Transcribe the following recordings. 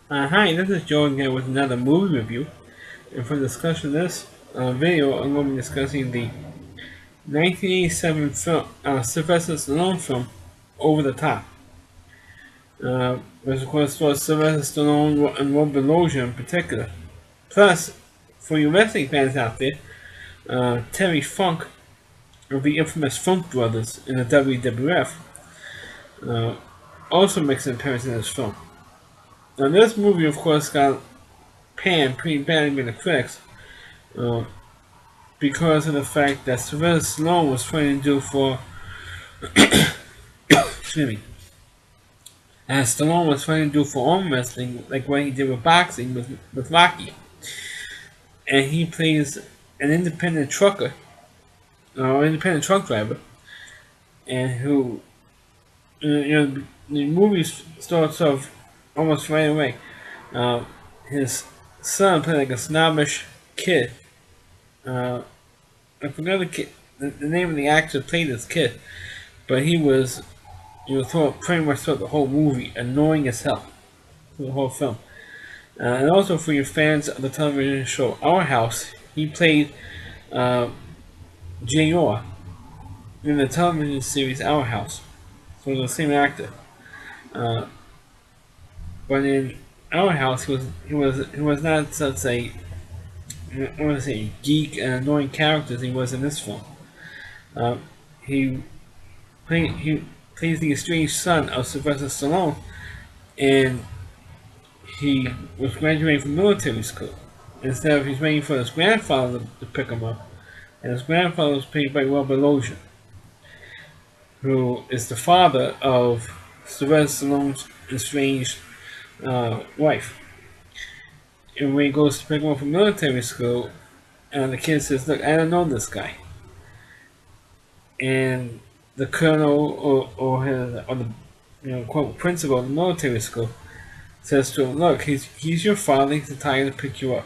Hi, this is Joe again with another movie review. And for discussion of this video, I'm going to be discussing the 1987 film, Sylvester Stallone film, Over the Top. Which of course stars Sylvester Stallone and Robert Loggia in particular. Plus, for you wrestling fans out there, Terry Funk of the infamous Funk Brothers in the WWF uh, also makes an appearance in this film. Now, this movie, of course, got panned pretty badly by the critics. Uh, because of the fact that Sylvester Stallone was trying to do for excuse me, as Stallone was trying to do for arm wrestling, like what he did with boxing with Rocky, and he plays an independent trucker or independent truck driver, and who the movie starts off almost right away. Uh, his son played like a snobbish kid. Uh, I forgot the name of the actor who played this kid, but he was pretty much throughout the whole movie, annoying as hell through the whole film. And also for your fans of the television show Our House, he played uh, Jr. in the television series Our House. So the same actor. Uh, but in Our House, he was not such a I want to say geek and annoying character as he was in this film. Uh, he he plays the estranged son of Sylvester Stallone, and he was graduating from military school. Instead of he's waiting for his grandfather to pick him up, and his grandfather was played by Robert Loggia, who is the father of Sylvester Stallone's estranged wife. And when he goes to pick him up from military school, and the kid says, "Look, I don't know this guy," and the colonel or the quote principal of the military school says to him, "Look, he's your father. He's tired to pick you up."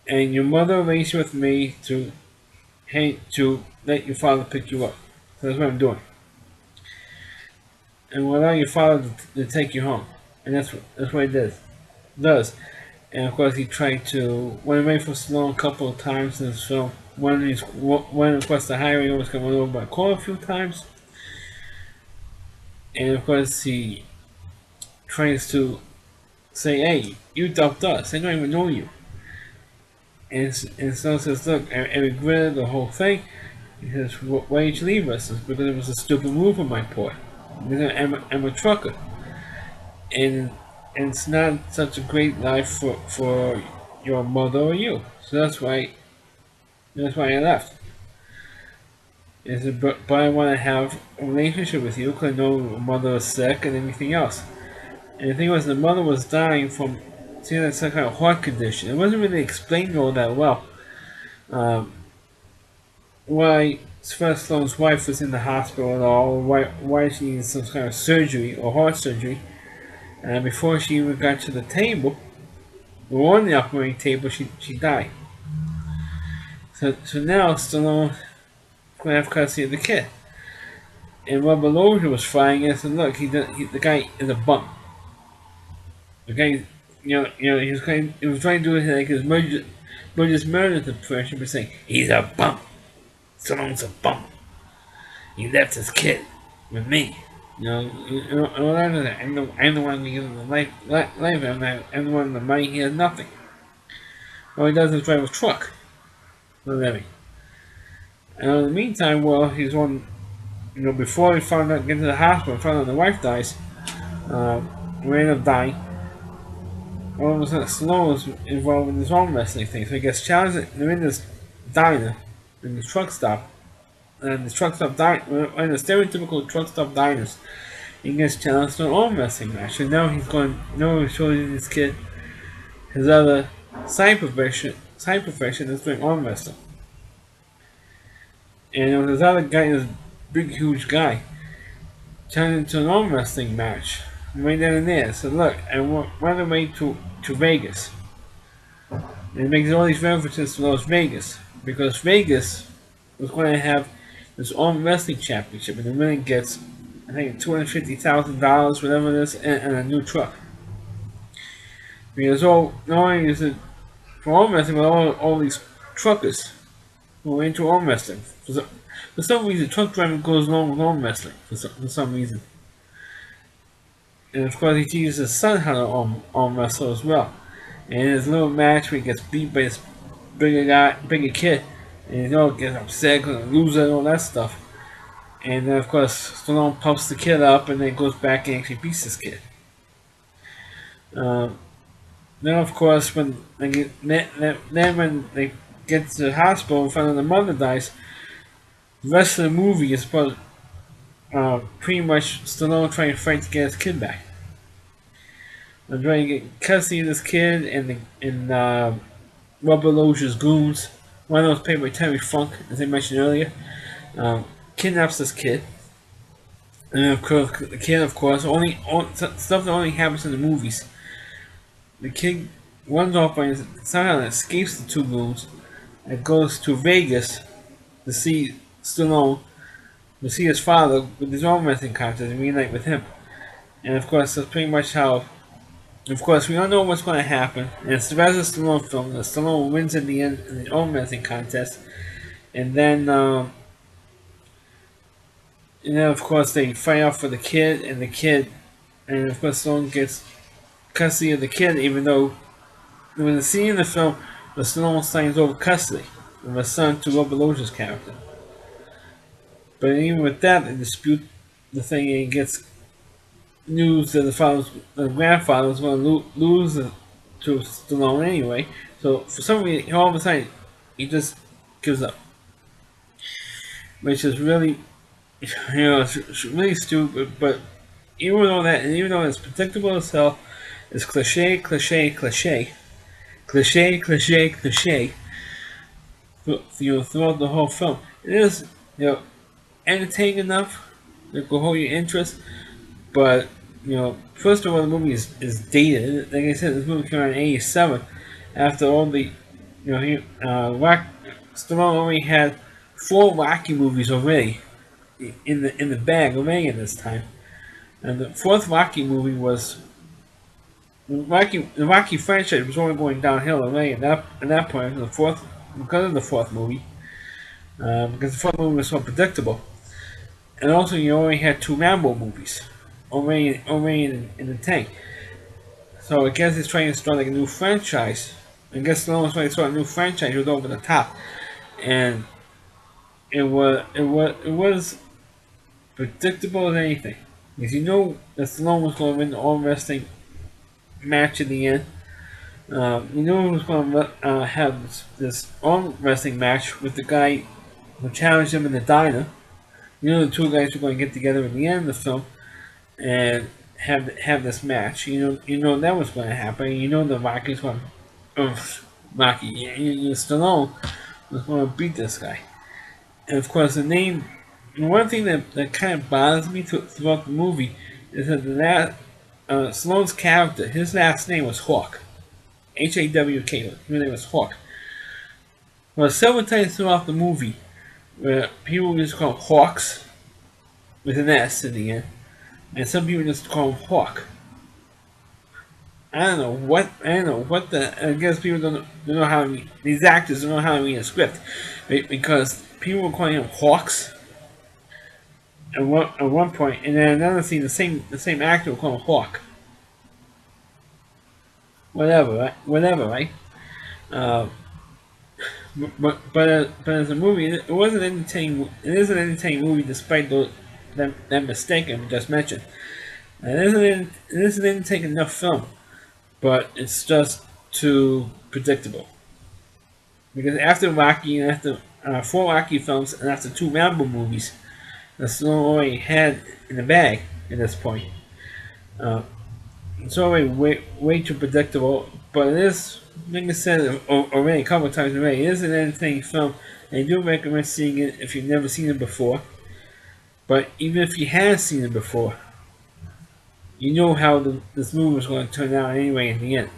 And your mother arranged with me to let your father pick you up. So that's what I'm doing. And we'll allow your father to take you home. And that's what he does. And of course he tried to went away from Stallone a couple of times in this film. One of course the highway was coming over by call a few times. And of course he tries to say, "Hey, you dumped us. I don't even know you." And Stone says, "Look, I regretted the whole thing." He says, "Why did you leave us?" It's because it was a stupid move on my part. Because I'm a trucker, and it's not such a great life for your mother or you. So that's why I left. He said, but I want to have a relationship with you because I know your mother was sick and everything else. And the thing was, the mother was dying from some kind of heart condition. It wasn't really explained all that well. Um, why Sylvester Stallone's wife was in the hospital at all, or why she needed some kind of surgery or heart surgery. And before she even got to the table, or on the operating table, she died. So now Stallone gonna have custody of the kid. And Robert Loggia was flying and said, "Look, the guy is a bum. The guy, he was trying to do it like his murder impression, but saying he's a bum. Stallone's a bum. He left his kid with me." I'm the one to give him the life. I'm the one with the money. He has nothing. All he does is drive a truck for a living. And in the meantime, well, he's on. Before he found out, get to the hospital, found out the wife dies. Uh, ran up dying. All of a sudden, Stallone was involved in this arm wrestling thing, so he gets challenged. They're in this diner, in the truck stop, and the truck stop diner, in the stereotypical truck stop diners. He gets challenged to an arm wrestling match. And now he's showing this kid his other side profession is doing arm wrestling. And this other guy, this big, huge guy, turned into an arm wrestling match. Right then and there. So look, I went away to Vegas. And it makes all these references to Las Vegas. Because Vegas was going to have this arm wrestling championship. And the winner gets, I think, $250,000, whatever it is, and a new truck. Because not only is it for arm wrestling, but all these truckers who are into arm wrestling. For some reason, truck driving goes along with arm wrestling. For some reason, and of course, he teaches his son how to arm wrestle as well. And in his little match where he gets beat by this bigger kid, and gets upset, gonna lose it, and all that stuff. And then, of course, Stallone pumps the kid up and then goes back and actually beats this kid. Um, then, of course, when when they get to the hospital in front of the mother dies, the rest of the movie is about pretty much Stallone trying to fight to get his kid back. I'm trying to get custody of this kid and Rubber Loja's goons. One of those played by Terry Funk, as I mentioned earlier, um, kidnaps this kid. And of course, the kid, of course, stuff that only happens in the movies. The kid runs off by somehow escapes the two goons and goes to Vegas to see Stallone, to see his father with his own wrestling contest and reunite with him. And of course, that's pretty much how. Of course, we don't know what's going to happen. And it's the Sylvester Stallone film. The Stallone wins in the end in the own wrestling contest, and then. And then, of course, they fight out for the kid, and of course, Stallone gets custody of the kid, even though when the scene in the film, the Stallone signs over custody of the son to Robert Loja's character. But even with that, they dispute the thing, and he gets news that the grandfather was going to lose to Stallone anyway. So for some reason, all of a sudden, he just gives up, which is really, it's really stupid. But even though it's predictable as hell, it's cliche, cliche, cliche, cliche, cliche, cliche. Throughout the whole film, it is entertaining enough to hold your interest. But first of all, the movie is dated. Like I said, this movie came out in '87. After all the, Stallone already had 4 Rocky movies already in the bag already at this time. And the fourth Rocky movie was the Rocky franchise was only going downhill already at that point. The fourth because of the fourth movie, because the fourth movie was so predictable, and also you only had 2 Rambo movies already in the tank. So I guess he's trying to start like a new franchise. I guess Stallone was trying to start a new franchise with Over the Top, and it was predictable as anything. Because that Stallone was going to win the arm wrestling match in the end. You knew he was going to have this arm wrestling match with the guy who challenged him in the diner. You know the two guys were going to get together at the end of the film and have this match. You know that was going to happen. You know the Rocky's going, Rocky, Stallone was going to beat this guy. And of course, the name. One thing that kind of bothers me throughout the movie is that Stallone's character, his last name was Hawk. Hawk. His name was Hawk. Well, several times throughout the movie, where people just call him Hawks with an S in the end, and some people just call him Hawk. I don't know what the. I guess people don't know how these actors don't know how to read a script, right? Because people were calling him Hawks at one point, and then another scene, the same actor will call him Hawk. Whatever, right? Uh, but as a movie, it was an entertaining. It is an entertaining movie, despite that mistake I just mentioned. And it is an entertaining enough film, but it's just too predictable. Because after Rocky and after 4 Rocky films and after 2 Rambo movies, that's already had in the bag at this point. It's already way too predictable, but it is, like I said already a couple of times already, it is an entertaining film, and I do recommend seeing it if you've never seen it before. But even if you have seen it before, you know how this movie was going to turn out anyway in the end.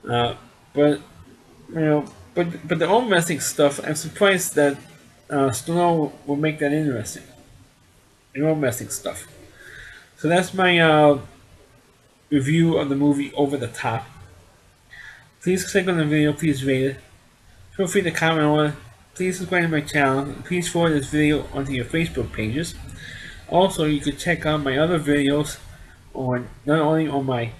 But but the arm wrestling stuff, I'm surprised that Stallone will make that interesting. The arm wrestling stuff. So that's my review of the movie Over the Top. Please click on the video, please rate it. Feel free to comment on it. Please subscribe to my channel. And please forward this video onto your Facebook pages. Also, you can check out my other videos on not only on my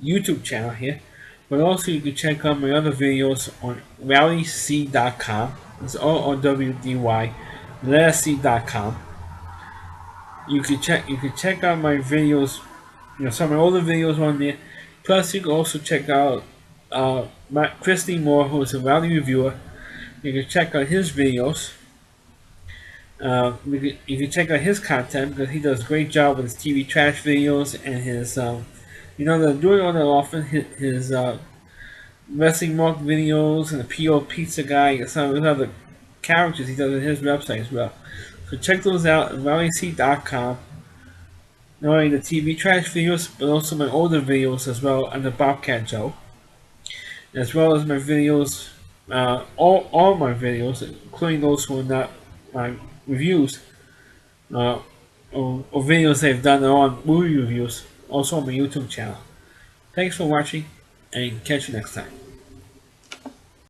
YouTube channel here, but also you can check out my other videos on rallyc.com. It's ROWDY, C.com. You can check out my videos, some of my older videos on there. Plus, you can also check out Christy Moore, who is a rally reviewer. You can check out his videos. You can check out his content because he does a great job with his TV trash videos and his, they're doing all that often. His wrestling mark videos and the P.O. Pizza guy and some of his other characters he does on his website as well. So check those out at rallyc.com. Not only the TV trash videos, but also my older videos as well on the Bobcat Joe. As well as my videos, all my videos, including those who are not my reviews, or videos they've done their own movie reviews, also on my YouTube channel. Thanks for watching, and catch you next time.